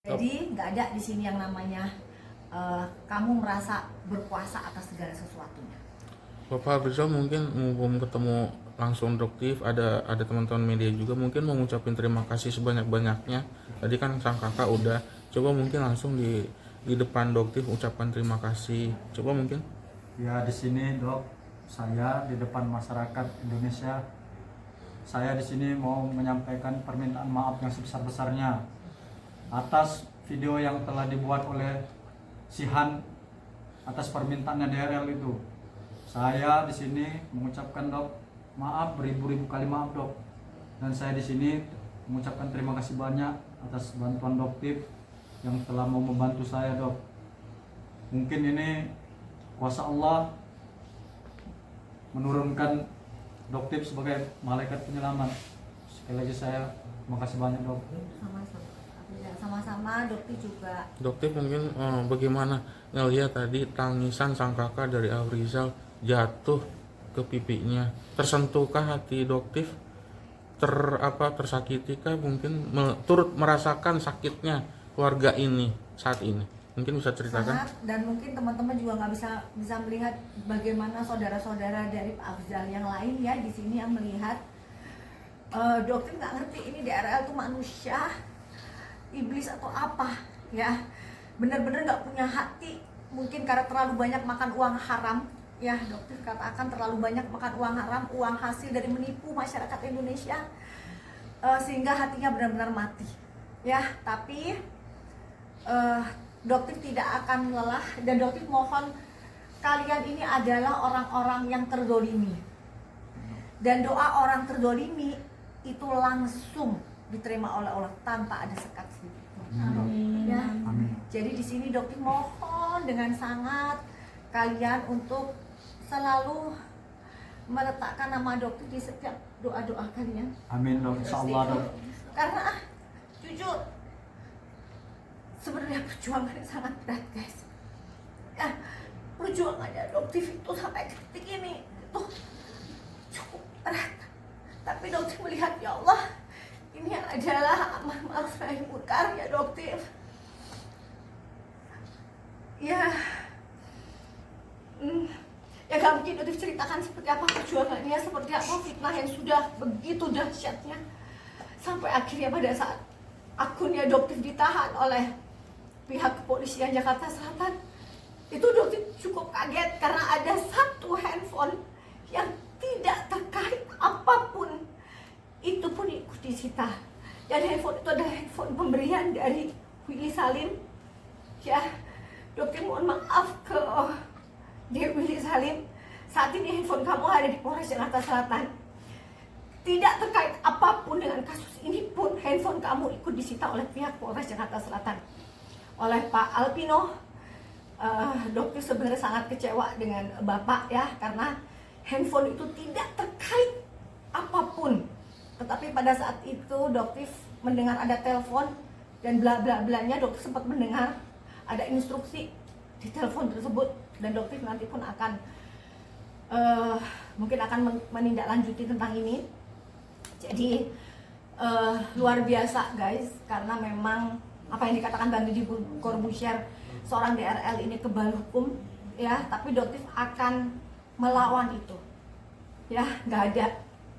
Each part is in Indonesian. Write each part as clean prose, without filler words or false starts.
Jadi nggak ada di sini yang namanya kamu merasa berkuasa atas segala sesuatunya. Bapak Rizal mungkin mumpung ketemu langsung Doktif, ada teman-teman media juga mungkin mau ngucapin terima kasih sebanyak-banyaknya. Tadi kan sang kakak udah, coba mungkin langsung di depan Doktif ucapan terima kasih. Coba mungkin. Ya di sini Dok, saya di depan masyarakat Indonesia, saya di sini mau menyampaikan permintaan maaf yang sebesar-besarnya atas video yang telah dibuat oleh Sihan atas permintaannya DRL itu. Saya di sini mengucapkan Dok maaf beribu-ribu kali maaf Dok, dan saya di sini mengucapkan terima kasih banyak atas bantuan Doktif yang telah mau membantu saya Dok. Mungkin ini kuasa Allah menurunkan Doktif sebagai malaikat penyelamat. Sekali lagi saya terima kasih banyak Dok. Sama-sama Dokter juga. Doktif mungkin bagaimana ngelihat tadi tangisan sang kakak dari Afrizal jatuh ke pipinya, tersentuhkah hati Doktif? Tersakitikah mungkin turut merasakan sakitnya keluarga ini saat ini? Mungkin bisa ceritakan. Sangat, dan mungkin teman-teman juga nggak bisa melihat bagaimana saudara-saudara dari Pak Afrizal yang lain ya di sini yang melihat. Dokter nggak ngerti ini DRL itu manusia, iblis atau apa ya, benar-benar nggak punya hati, mungkin karena terlalu banyak makan uang haram ya. Dokter katakan terlalu banyak makan uang haram, uang hasil dari menipu masyarakat Indonesia, sehingga hatinya benar-benar mati ya. Tapi Dokter tidak akan lelah, dan Dokter mohon kalian ini adalah orang-orang yang terdolimi, dan doa orang terdolimi itu langsung diterima oleh Allah tanpa ada sekat sedikit. Amin. Ya. Amin. Jadi di sini Dokter mohon dengan sangat kalian untuk selalu meletakkan nama Dokter di setiap doa-doa kalian. Amin Dok, insyaallah Dok. Karena jujur sebenarnya perjuangannya sangat berat guys. Ya, perjuangannya Dokter itu sampai titik ini itu cukup berat. Tapi Dokter melihat ya Allah, ini adalah amar ma'ruf nahi munkar ya Dokter. Ya, ya gak mungkin Dokter ceritakan seperti apa perjuangannya, seperti apa fitnah yang sudah begitu dahsyatnya, sampai akhirnya pada saat akunnya Dokter ditahan oleh pihak kepolisian Jakarta Selatan, itu Dokter cukup kaget karena ada satu handphone yang tidak terkait apapun itu pun ikut disita. Dan handphone itu adalah handphone pemberian dari Willy Salim ya. Dokter mohon maaf ke Willy Salim, saat ini handphone kamu ada di Polres Jakarta Selatan, tidak terkait apapun dengan kasus ini pun handphone kamu ikut disita oleh pihak Polres Jakarta Selatan oleh Pak Alpino. Dokter sebenarnya sangat kecewa dengan Bapak ya, karena handphone itu tidak terkait apapun. Tetapi pada saat itu Dokter mendengar ada telepon dan bla bla blanya, Dokter sempat mendengar ada instruksi di telepon tersebut, dan Dokter nanti pun akan mungkin akan menindaklanjuti tentang ini. Jadi luar biasa guys, karena memang apa yang dikatakan Bang Deddy Corbuzier, seorang DRL ini kebal hukum ya, tapi Dokter akan melawan itu ya. Nggak ada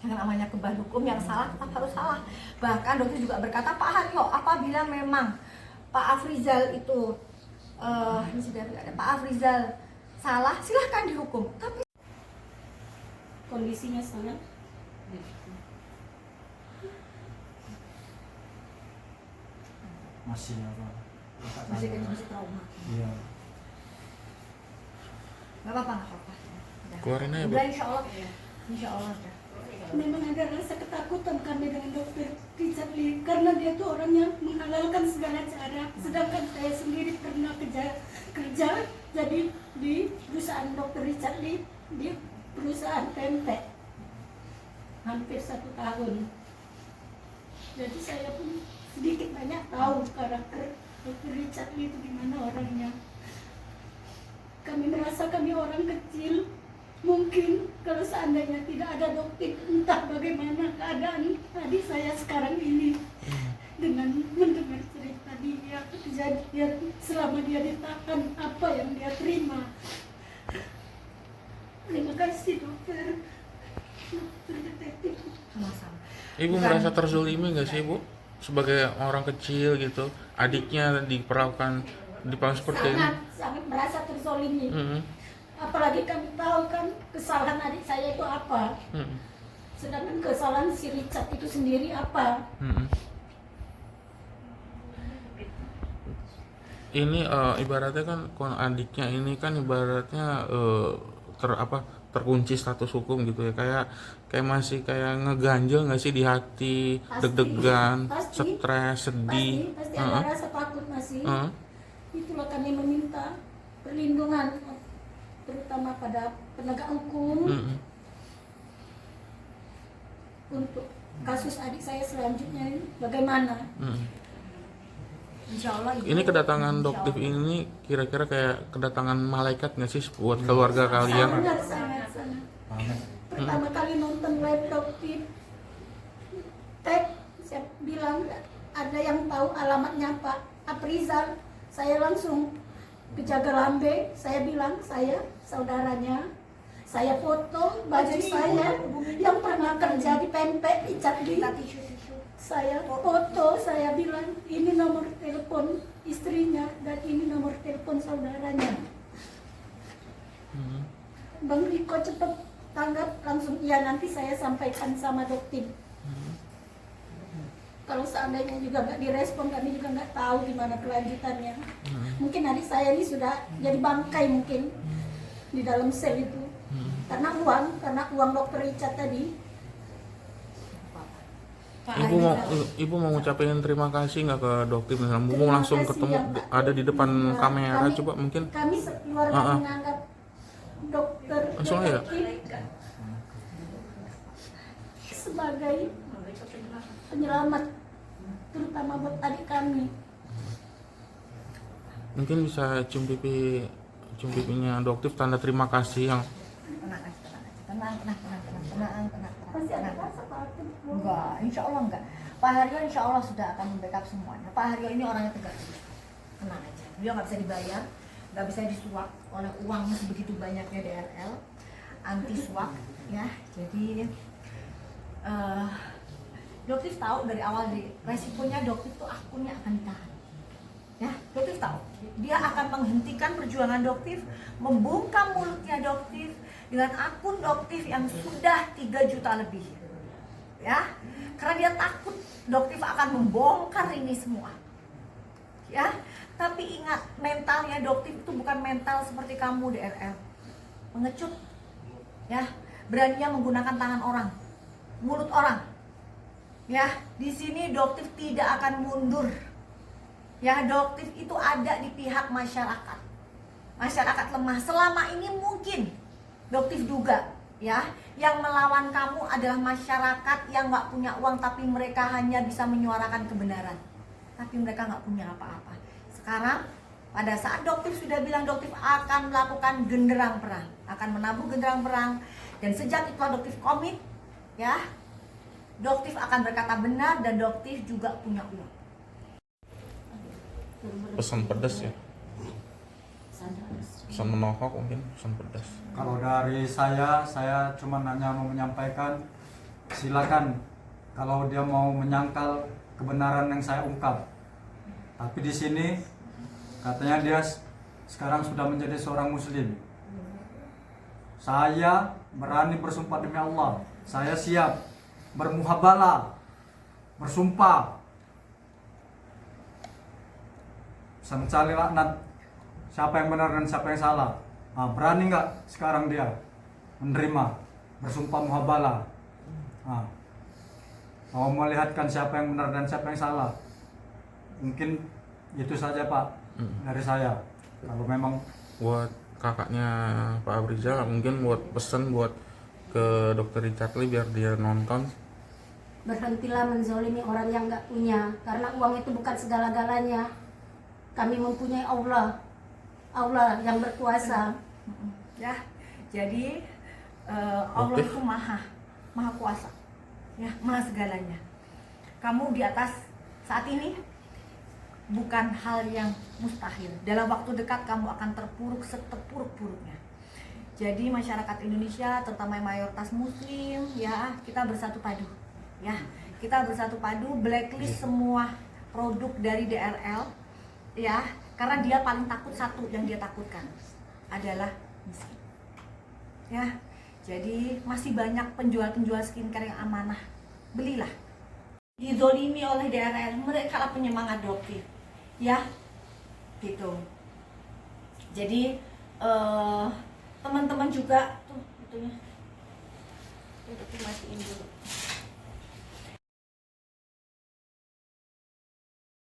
yang namanya kebal hukum, yang salah tetap harus salah. Bahkan Dokter juga berkata, Pak Haryo, apabila memang Pak Afrizal itu ini sudah ada Pak Afrizal salah, silahkan dihukum. Tapi kondisinya sangat Masih apa? masih trauma. Iya. Nggak apa-apa. Udah. Keluarin aja, Bu. Udah, insya Allah udah. memang ada rasa ketakutan kami dengan Dokter Richard Lee, karena dia tuh orang yang menghalalkan segala cara, sedangkan saya sendiri pernah kerja jadi di perusahaan Dokter Richard Lee, di perusahaan tempe hampir 1 tahun. Jadi saya pun sedikit banyak tahu karakter Dokter Richard Lee itu gimana orangnya. Kami merasa kami orang kecil. Mungkin kalau seandainya tidak ada Dokter, entah bagaimana keadaan tadi saya sekarang ini dengan mendengar cerita dia. kejadian selama dia ditahan, apa yang dia terima. Terima kasih dokter detektif. Sama-sama. Ibu merasa terzolimi nggak sih, Bu, sebagai orang kecil gitu, adiknya diperlakukan seperti ini? Sangat merasa terzolimi. Mm-mm. Apalagi kami tahu kan kesalahan adik saya itu apa. Mm-mm. Sedangkan kesalahan si Richard itu sendiri apa. Mm-mm. Ini ibaratnya kan adiknya ini kan ibaratnya terkunci status hukum gitu ya, kayak masih kayak ngeganjel nggak sih di hati, deg-degan, stres, sedih. Pasti ada rasa takut masih. Heeh. Itulah kami meminta perlindungan, terutama pada penegak hukum, Mm-mm. untuk kasus adik saya selanjutnya ini bagaimana. Mm-mm. Insya Allah Ibu. Ini kedatangan Insya Doktif Allah. ini kira-kira kayak kedatangan malaikat nggak sih buat keluarga kalian? Sangat. Pertama kali nonton live dokter, saya bilang ada yang tahu alamatnya Pak Aprizal. Saya langsung ke Jagalambe, saya bilang saya saudaranya. Saya foto baju saya yang pernah kerja di Pempek di Catli. Tisu-tisu. Saya foto, saya bilang ini nomor telepon istrinya dan ini nomor telepon saudaranya. Hmm. Bang Riko cepat tanggap langsung, iya nanti saya sampaikan sama dokter. Kalau seandainya juga nggak direspon, kami juga nggak tahu gimana kelanjutannya. Mungkin adik saya ini sudah jadi bangkai mungkin di dalam sel itu. Karena uang dokter Richard tadi. Ibu mau ngucapin terima kasih nggak ke Doktif? Misalnya mau Terima langsung kasih ketemu ya, Pak. ada di depan Ya, kamera, coba mungkin. Kami sekeluarga menganggap dokter Langsung aja. detektif sebagai penyelamat, terutama buat adik kami. Mungkin bisa cium pipinya Doktif tanda terima kasih yang Tenang. Masih ada rasa Pak? Enggak, insya Allah enggak. Pak Haryo insya Allah sudah akan membackup semuanya. Pak Haryo ini orangnya tegak lurus. Tenang aja. Beliau nggak bisa dibayar, nggak bisa disuap oleh uang sebegitu banyaknya DRL, anti suap, ya. Jadi Doktif tahu dari awal resikonya Doktif tuh akunnya akan ditahan. Ya, Doktif tahu. Dia akan menghentikan perjuangan Doktif, membungkam mulutnya Doktif dengan akun Doktif yang sudah 3 juta lebih. Ya, karena dia takut Doktif akan membongkar ini semua. Ya, tapi ingat, mentalnya Doktif itu bukan mental seperti kamu DRL. Mengecut. Ya, beraninya menggunakan tangan orang, mulut orang. Ya, di sini Doktif tidak akan mundur. Ya, Doktif itu ada di pihak masyarakat. Masyarakat lemah. Selama ini mungkin Doktif duga, ya, yang melawan kamu adalah masyarakat yang nggak punya uang, tapi mereka hanya bisa menyuarakan kebenaran. Tapi mereka nggak punya apa-apa. Sekarang, pada saat Doktif sudah bilang Doktif akan melakukan genderang perang, akan menabur genderang perang, dan sejak itu Doktif komit, ya, Doktif akan berkata benar dan Doktif juga punya uang. pesan pedas ya, pesan menohok mungkin, pesan pedas. Kalau dari saya cuma hanya mau menyampaikan, silakan kalau dia mau menyangkal kebenaran yang saya ungkap. Tapi di sini katanya dia sekarang sudah menjadi seorang muslim. Saya berani bersumpah demi Allah, saya siap bermuhabalah, bersumpah mencari laknat siapa yang benar dan siapa yang salah. Nah, berani nggak sekarang dia menerima bersumpah muhabalah? Nah, mau melihatkan siapa yang benar dan siapa yang salah. Mungkin itu saja Pak dari saya. Kalau memang Buat kakaknya Pak Aprizal mungkin buat pesan buat ke Dokter Richard Lee biar dia nonton. Berhentilah menzolimi orang yang nggak punya, karena uang itu bukan segala-galanya. Kami mempunyai Allah yang berkuasa. Ya, jadi Allah itu maha kuasa, ya, maha segalanya. Kamu di atas saat ini bukan hal yang mustahil. Dalam waktu dekat kamu akan terpuruk seterpuruk-puruknya. Jadi masyarakat Indonesia, terutama yang mayoritas Muslim, ya kita bersatu padu, ya kita bersatu padu, blacklist semua produk dari DRL, ya karena dia paling takut, satu yang dia takutkan adalah miskin, ya. Jadi masih banyak penjual-penjual skincare yang amanah, belilah. Dizolimi oleh DRL, mereka lah penyemangat dokter, ya gitu. Jadi teman-teman juga tuh itunya, matiin dulu.